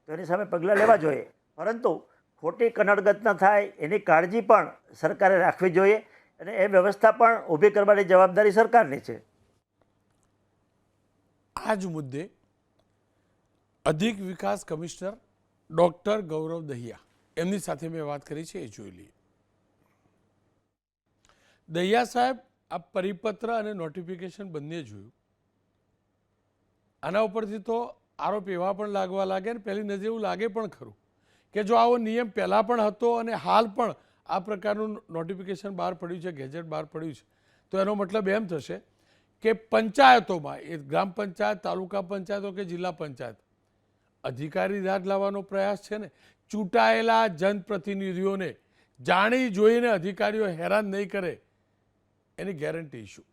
તો એની સામે પગલાં લેવા જોઈએ, પરંતુ ખોટી કનડગત ન થાય એની કાળજી પણ સરકારે રાખવી જોઈએ અને એ વ્યવસ્થા પણ ઊભી કરવાની જવાબદારી સરકારની છે. આ જ મુદ્દે અધિક વિકાસ કમિશનર ડૉક્ટર ગૌરવ દહિયા, એમની સાથે મેં વાત કરી છે, એ જોઈ લઈએ. દહિયા સાહેબ, આ પરિપત્ર અને નોટિફિકેશન બંને જોયું. આના ઉપરથી તો આરોપ એવા પણ લાગવા લાગે ને પહેલી નજરે એવું લાગે પણ ખરું કે જો આવો નિયમ પહેલાં પણ હતો અને હાલ પણ આ પ્રકારનું નોટિફિકેશન બહાર પડ્યું છે, ગેજેટ બહાર પડ્યું છે, તો એનો મતલબ એમ થશે કે પંચાયતોમાં, એ ગ્રામ પંચાયત, તાલુકા પંચાયતો કે જિલ્લા પંચાયત, અધિકારી રાજ લાવવાનો પ્રયાસ છે ને. ચૂંટાયેલા જનપ્રતિનિધિઓને જાણી જોઈને અધિકારીઓ હેરાન નહીં કરે એની ગેરંટી શું?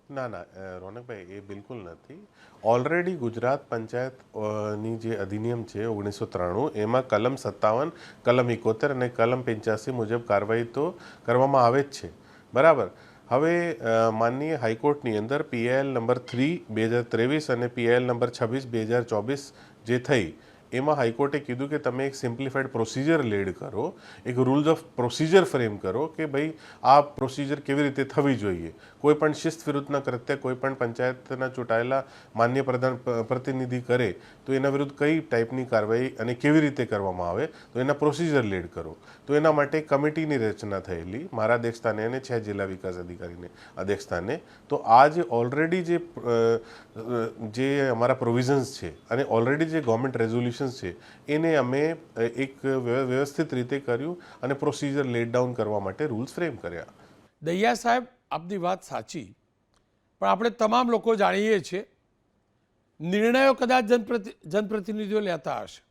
ના રોનકભાઈ, એ બિલકુલ નથી. ઓલરેડી ગુજરાત પંચાયતની જે અધિનિયમ છે 1993, એમાં કલમ 57, કલમ 71 અને કલમ 85 મુજબ કાર્યવાહી તો કરવામાં આવે જ છે, બરાબર. હવે માનનીય હાઈકોર્ટની અંદર PIL નંબર 3 2023 અને PIL નંબર 26 2024 જે થઈ એમાં હાઈકોર્ટે કીધું કે તમે એક સિમ્પ્લિફાઈડ પ્રોસિજર લીડ કરો, એક રૂલ્સ ઓફ પ્રોસિજર ફ્રેમ કરો કે ભાઈ આ પ્રોસિજર કેવી રીતે થવી જોઈએ. કોઈ પણ શિસ્ત વિરુદ્ધના કૃત્ય કોઈ પણ પંચાયતના ચૂંટાયેલા માન્ય પ્રતિનિધિ કરે તો એના વિરુદ્ધ કઈ ટાઈપની કાર્યવાહી અને કેવી રીતે કરવામાં આવે તો એના પ્રોસિજર લીડ કરો. તો એના માટે કમિટીની રચના થયેલી મારા અધ્યક્ષસ્થાને અને 6 જિલ્લા વિકાસ અધિકારીને અધ્યક્ષસ્થાને. તો આ જે ઓલરેડી જે અમારા પ્રોવિઝન્સ છે અને ઓલરેડી જે ગવર્મેન્ટ રેઝોલ્યુશન્સ છે એને અમે એક વ્યવસ્થિત રીતે કર્યું અને પ્રોસિજર લેડ ડાઉન કરવા માટે રૂલ્સ ફ્રેમ કર્યા. દહિયા સાહેબ, આપની વાત સાચી, પણ આપણે તમામ લોકો જાણીએ છીએ નિર્ણયો કદાચ જનપ્રતિનિધિઓ લેતા હશે,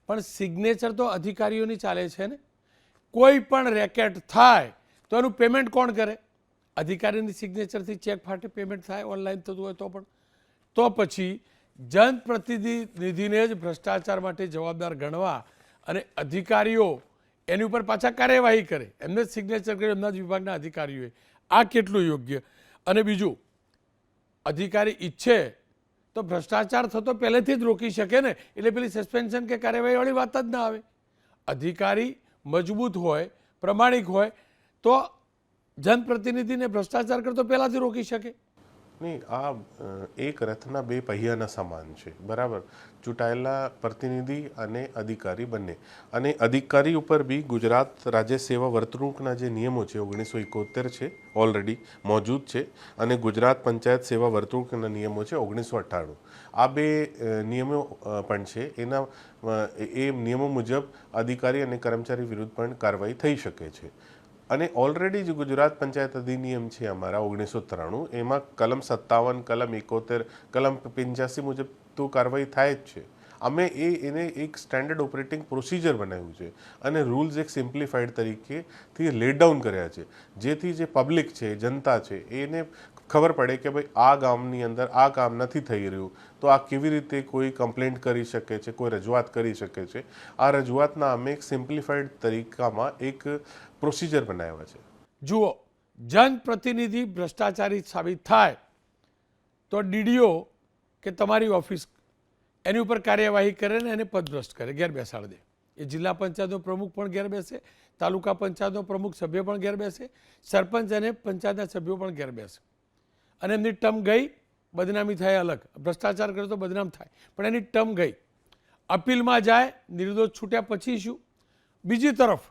પણ સિગ્નેચર તો અધિકારીઓની ચાલે છે ને. કોઈ પણ રેકેટ થાય તો એનું પેમેન્ટ કોણ કરે? અધિકારીની સિગ્નેચરથી ચેક ફાટે પેમેન્ટ થાય, ઓનલાઈન થતું હોય તો પણ. તો પછી જનપ્રતિનિધિને જ ભ્રષ્ટાચાર માટે જવાબદાર ગણવા અને અધિકારીઓ એની ઉપર પાછા કાર્યવાહી કરે, એમને જ સિગ્નેચર કરે એમના જ વિભાગના અધિકારીઓએ, આ કેટલું યોગ્ય? અને બીજું, અધિકારી ઈચ્છે તો ભ્રષ્ટાચાર થતો પહેલેથી જ રોકી શકે ને, એટલે પેલી સસ્પેન્શન કે કાર્યવાહીવાળી વાત જ ના આવે. અધિકારી મજબૂત હોય, પ્રમાણિક હોય તો જનપ્રતિનિધિને ભ્રષ્ટાચાર કરતો પહેલાંથી રોકી શકે. નહીં, આ એક રથના બે पहिયાના સમાન છે, બરાબર. ચૂંટાયેલા પ્રતિનિધિ અને અધિકારી બંને. અને અધિકારી ઉપર બી ગુજરાત રાજ્ય સેવા વર્તણૂકના જે નિયમો છે 1971 છે, ઓલરેડી મોજૂદ છે, અને ગુજરાત પંચાયત સેવા વર્તણૂકના નિયમો છે 1998. આ બે નિયમો પણ છે. એ નિયમો મુજબ અધિકારી અને કર્મચારી વિરુદ્ધ પણ કાર્યવાહી થઈ શકે છે. અને ઓલરેડી જે ગુજરાત પંચાયત અધિનિયમ છે અમારા 1993, એમાં કલમ 57, કલમ 71, કલમ 85 મુજબ તો કાર્યવાહી થાય જ છે. અમે એને એક સ્ટેન્ડર્ડ ઓપરેટિંગ પ્રોસિજર બનાવ્યું છે અને રૂલ્સ એક સિમ્પ્લિફાઈડ તરીકેથી લેડ ડાઉન કર્યા છે, જેથી જે પબ્લિક છે, જનતા છે, એને ખબર પડે કે ભાઈ આ ગામની અંદર આ કામ નથી થઈ રહ્યું તો આ કેવી રીતે કોઈ કમ્પ્લેન્ટ કરી શકે છે, કોઈ રજૂઆત કરી શકે છે. આ રજૂઆતના અમે એક સિમ્પ્લિફાઈડ તરીકામાં એક પ્રોસિજર બનાવ્યા છે. જુઓ, જનપ્રતિનિધિ ભ્રષ્ટાચારી સાબિત થાય તો DDO કે તમારી ઓફિસ એની ઉપર કાર્યવાહી કરે ને એને પદભ્રષ્ટ કરે, ઘેર બેસાડી દે. એ જિલ્લા પંચાયતનો પ્રમુખ પણ ઘેર બેસે, તાલુકા પંચાયતનો પ્રમુખ સભ્ય પણ ઘેર બેસે, સરપંચ અને પંચાયતના સભ્યો પણ ઘેર બેસે. અને એમની ટર્મ ગઈ, બદનામી થાય અલગ. ભ્રષ્ટાચાર કરે તો બદનામ થાય, પણ એની ટર્મ ગઈ. અપીલમાં જાય, નિર્દોષ છૂટ્યા પછી શું? બીજી તરફ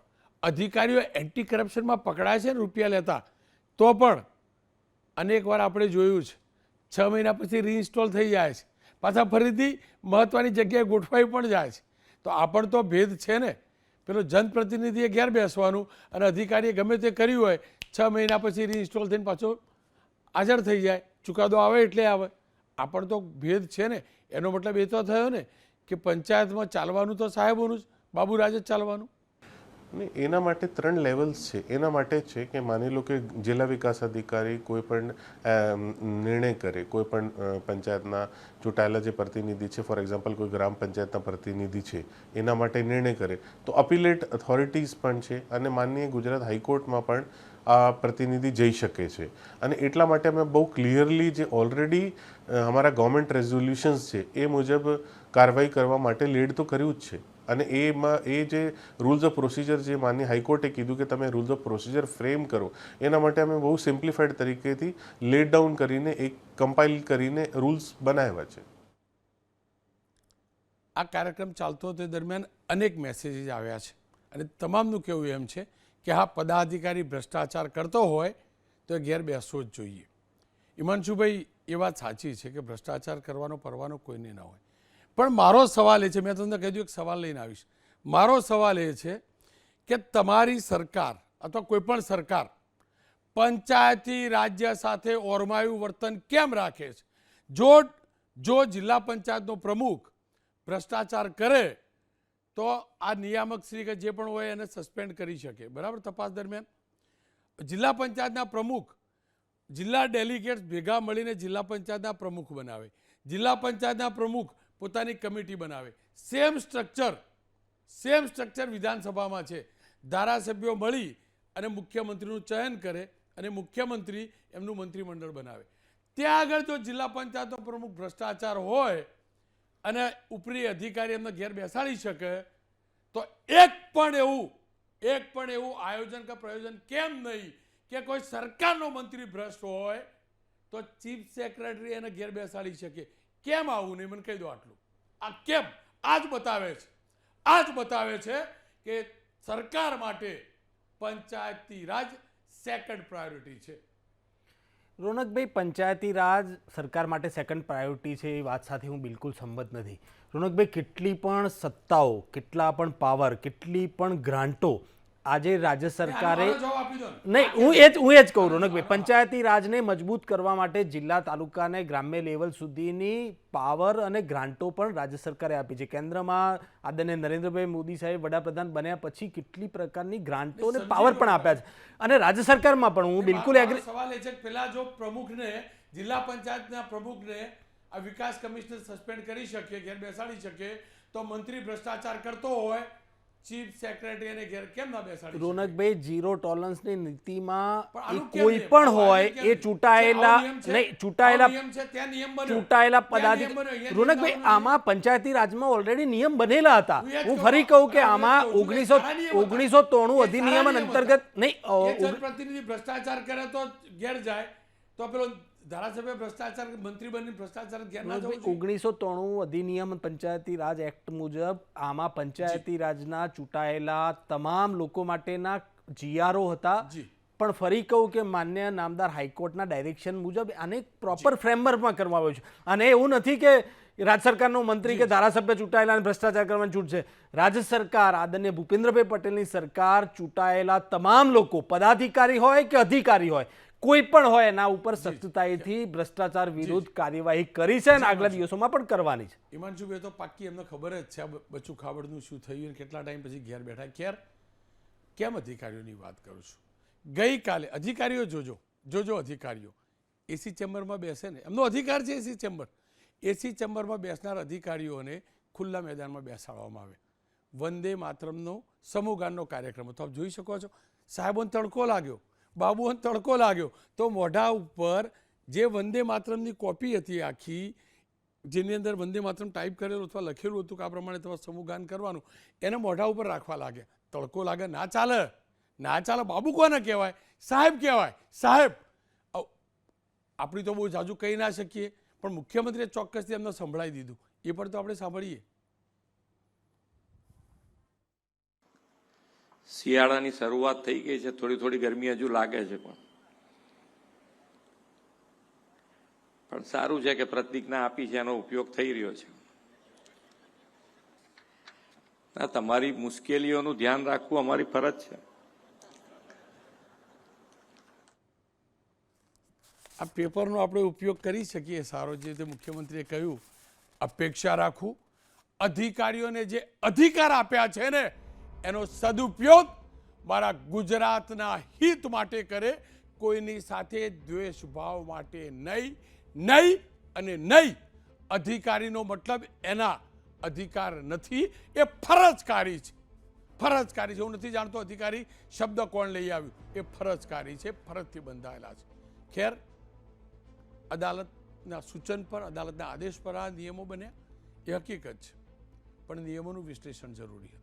અધિકારીઓ એન્ટી કરપ્શનમાં પકડાય છે ને રૂપિયા લેતા, તો પણ અનેક વાર આપણે જોયું છે 6 મહિના પછી રીઇન્સ્ટોલ થઈ જાય છે, પાછા ફરીથી મહત્ત્વની જગ્યાએ ગોઠવાઈ પણ જાય છે. તો આ પણ તો ભેદ છે ને. પેલો જનપ્રતિનિધિએ ઘેર બેસવાનું અને અધિકારીએ ગમે તે કર્યું હોય 6 મહિના પછી રીઇન્સ્ટોલ થઈને પાછો હાજર થઈ જાય, ચુકાદો આવે એટલે આવે. આ પણ તો ભેદ છે ને. એનો મતલબ એ તો થયો ને કે પંચાયતમાં ચાલવાનું તો સાહેબોનું જ, બાબુરાજ જ ચાલવાનું. ને એના માટે 3 લેવલ્સ છે. એના માટે જ છે કે માની લો કે જિલ્લા વિકાસ અધિકારી કોઈ પણ નિર્ણય કરે, કોઈ પણ પંચાયતના ચૂંટાયેલા જે પ્રતિનિધિ છે, ફોર એક્ઝામ્પલ કોઈ ગ્રામ પંચાયતના પ્રતિનિધિ છે, એના માટે નિર્ણય કરે તો અપીલેટ ઓથોરિટીઝ પણ છે અને માનનીય ગુજરાત હાઈકોર્ટમાં પણ આ પ્રતિનિધિ જઈ શકે છે. અને એટલા માટે અમે બહુ ક્લિયરલી જે ઓલરેડી અમારા ગવર્મેન્ટ રેઝોલ્યુશન્સ છે એ મુજબ કાર્યવાહી કરવા માટે લીડ તો કર્યું જ છે. અને એમાં એ જે રૂલ્સ ઓફ પ્રોસિજર જે માનનીય હાઈકોર્ટે કીધું કે તમે રૂલ્સ ઓફ પ્રોસિજર ફ્રેમ કરો, એના માટે અમે બહુ સિમ્પ્લિફાઈડ તરીકેથી લેડ ડાઉન કરીને એક કમ્પાઇલ કરીને રૂલ્સ બનાવ્યા છે. આ કાર્યક્રમ ચાલતો તે દરમિયાન અનેક મેસેજીસ આવ્યા છે અને તમામનું કહેવું એમ છે કે હા, પદાધિકારી ભ્રષ્ટાચાર કરતો હોય તો એ ઘેર બેસવો જ જોઈએ. હિમાંશુભાઈ, એ વાત સાચી છે કે ભ્રષ્ટાચાર કરવાનો પરવાનો કોઈને ન હોય, પણ મારો સવાલ એ છે, મેં તમને કહી દઉં એક સવાલ લઈને આવીશ. મારો સવાલ એ છે કે તમારી સરકાર અથવા કોઈ પણ સરકાર પંચાયતી રાજ્ય સાથે ઓરમાયું વર્તન કેમ રાખે છે? જો જિલ્લા પંચાયતનો પ્રમુખ ભ્રષ્ટાચાર કરે તો આ નિયામક શ્રી કે જે પણ હોય એને સસ્પેન્ડ કરી શકે, બરાબર, તપાસ દરમિયાન. જિલ્લા પંચાયતના પ્રમુખ જિલ્લા ડેલિગેટ્સ ભેગા મળીને જિલ્લા પંચાયતના પ્રમુખ બનાવે, જિલ્લા પંચાયતના પ્રમુખ પોતાની કમિટી બનાવે. સેમ સ્ટ્રક્ચર વિધાનસભામાં છે. ધારાસભ્યો મળી અને મુખ્યમંત્રીનું ચયન કરે અને મુખ્યમંત્રી એમનું મંત્રીમંડળ બનાવે. ત્યાં આગળ જો જિલ્લા પંચાયતનો પ્રમુખ ભ્રષ્ટાચાર હોય અને ઉપરી અધિકારી એમને ઘેર બેસાડી શકે તો એક પણ એવું આયોજન કે પ્રયોજન કેમ નહીં કે કોઈ સરકારનો મંત્રી ભ્રષ્ટ હોય તો ચીફ સેક્રેટરી એને ઘેર બેસાડી શકે? કેમ આવું નહીં? મને કહી દો આટલું. આ કેમ? આ જ બતાવે છે કે સરકાર માટે પંચાયતી રાજ સેકન્ડ પ્રાયોરિટી છે. રોનકભાઈ, પંચાયતી રાજ સરકાર માટે સેકન્ડ પ્રાયોરિટી છે એ વાત સાથે હું બિલકુલ સંમત નથી. રોનકભાઈ, કેટલી પણ સત્તાઓ, કેટલા પણ પાવર, કેટલી પણ ગ્રાન્ટો આજે રાજ્ય સરકારે નહીં, હું એ જ કહું રોનકભાઈ, પંચાયતી રાજને મજબૂત કરવા માટે જિલ્લા, તાલુકા અને ગ્રામ્ય લેવલ સુધીની પાવર અને ગ્રાન્ટો પણ રાજ્ય સરકારે આપી છે. કેન્દ્રમાં આદરણીય નરેન્દ્રભાઈ મોદી સાહેબ વડાપ્રધાન બન્યા પછી કેટલી પ્રકારની ગ્રાન્ટો અને પાવર પણ આપ્યા છે. અને રાજ્ય સરકારમાં પણ હું બિલકુલ એગ્રી. સવાલ એ છે કે પેલા જો પ્રમુખને, જિલ્લા પંચાયતના પ્રમુખને આ વિકાસ કમિશનર સસ્પેન્ડ કરી શકે, ઘેર બેસાડી શકે, તો મંત્રી ભ્રષ્ટાચાર કરતો હોય ચીફ સેક્રેટરી એને ઘેર કેમ ના બેસાડી? રોનકભાઈ, ઝીરો ટોલરન્સની નીતિમાં કોઈ પણ હોય એ ચૂંટાયેલા પદાધિકારી. રોનકભાઈ, આમાં પંચાયતી રાજમાં ઓલરેડી નિયમ બનેલા હતા. હું ફરી કહું કે આમાં 1993 અધિનિયમ અંતર્ગત નહીં, પ્રતિનિધિ ભ્રષ્ટાચાર કરે તો ઘેર જાય, તો પેલો ધારાસભ્ય ભ્રષ્ટાચાર, મંત્રી બની ભ્રષ્ટાચાર ઘેર ના જવું જોઈએ? 1993 અધિનિયમ પંચાયતી રાજ એક્ટ મુજબ આમાં પંચાયતી રાજના ચૂંટાયેલા તમામ લોકો માટેના જીઆરઓ હતા. પણ ફરી કહું કે માન્ય નામદાર હાઈકોર્ટના ડાયરેક્શન મુજબ આને પ્રોપર ફ્રેમવર્કમાં કરવામાં આવ્યો છે. અને એવું નથી કે રાજ્ય સરકારનો મંત્રી કે ધારાસભ્ય ચૂંટાયેલા અને ભ્રષ્ટાચાર કરવાની છૂટ છે. રાજ્ય સરકાર, આદરણીય ભૂપેન્દ્રભાઈ પટેલની સરકાર ચૂંટાયેલા તમામ લોકો, પદાધિકારી હોય કે અધિકારી હોય, કોઈ પણ હોય, એના ઉપર સખ્તાઈથી ભ્રષ્ટાચાર વિરુદ્ધ કાર્યવાહી કરી છે અને આગલા દિવસોમાં પણ કરવાની છે. હિમાંશુભાઈ તો પાક્કી એમને ખબર જ છે આ બચ્ચું ખાબડનું શું થયું અને કેટલા ટાઈમ પછી ઘેર બેઠા. કેમ અધિકારીઓની વાત કરું છું? ગઈકાલે અધિકારીઓ જોજો અધિકારીઓ એસી ચેમ્બરમાં બેસે ને, એમનો અધિકાર છે એસી ચેમ્બર. એસી ચેમ્બરમાં બેસનાર અધિકારીઓને ખુલ્લા મેદાનમાં બેસાડવામાં આવે. વંદે માતરમનો સમૂહગાનનો કાર્યક્રમ હતો. આપ જોઈ શકો છો. સાહેબોને તડકો લાગ્યો, બાબુઓને તડકો લાગ્યો, તો મોઢા ઉપર જે વંદે માતરમની કોપી હતી આખી, જેની અંદર વંદે માતરમ ટાઈપ કરેલું અથવા લખેલું હતું કે આ પ્રમાણે તમારે સમૂહગાન કરવાનું, એને મોઢા ઉપર રાખવા લાગે. તડકો લાગે, ના ચાલે. બાબુ કોને કહેવાય? સાહેબ કહેવાય. સાહેબ આપણી તો બહુ જાજુ કહી ના શકીએ, પણ મુખ્યમંત્રીએ ચોક્કસથી એમને સંભળાવી દીધું. એ પણ તો આપણે સાંભળીએ. શિયાળાની શરૂઆત થઈ ગઈ છે, થોડી ગરમી હજુ લાગે છે, પણ સારું છે કે પ્રતિજ્ઞા આપી છે, એનો ઉપયોગ થઈ રહ્યો છે. તમારી મુશ્કેલીઓનું ધ્યાન રાખવું અમારી ફરજ છે. આ પેપરનો આપણે ઉપયોગ કરી શકીએ સારો, જે રીતે મુખ્યમંત્રીએ કહ્યું. અપેક્ષા રાખવું, અધિકારીઓને જે અધિકાર આપ્યા છે ને એનો સદુપયોગ મારા ગુજરાતના હિત માટે કરે, કોઈની સાથે દ્વેષ ભાવ માટે નહીં. અધિકારીનો મતલબ એના અધિકાર નથી, એ ફરજકારી છે. હું નથી જાણતો અધિકારી શબ્દ કોણ લઈ આવ્યું. એ ફરજકારી છે, ફરજથી બંધાયેલા છે. ખેર, અદાલતના સૂચન પર, અદાલતના આદેશ પર આ નિયમો બન્યા એ હકીકત છે, પણ નિયમોનું વિશ્લેષણ જરૂરી હતું.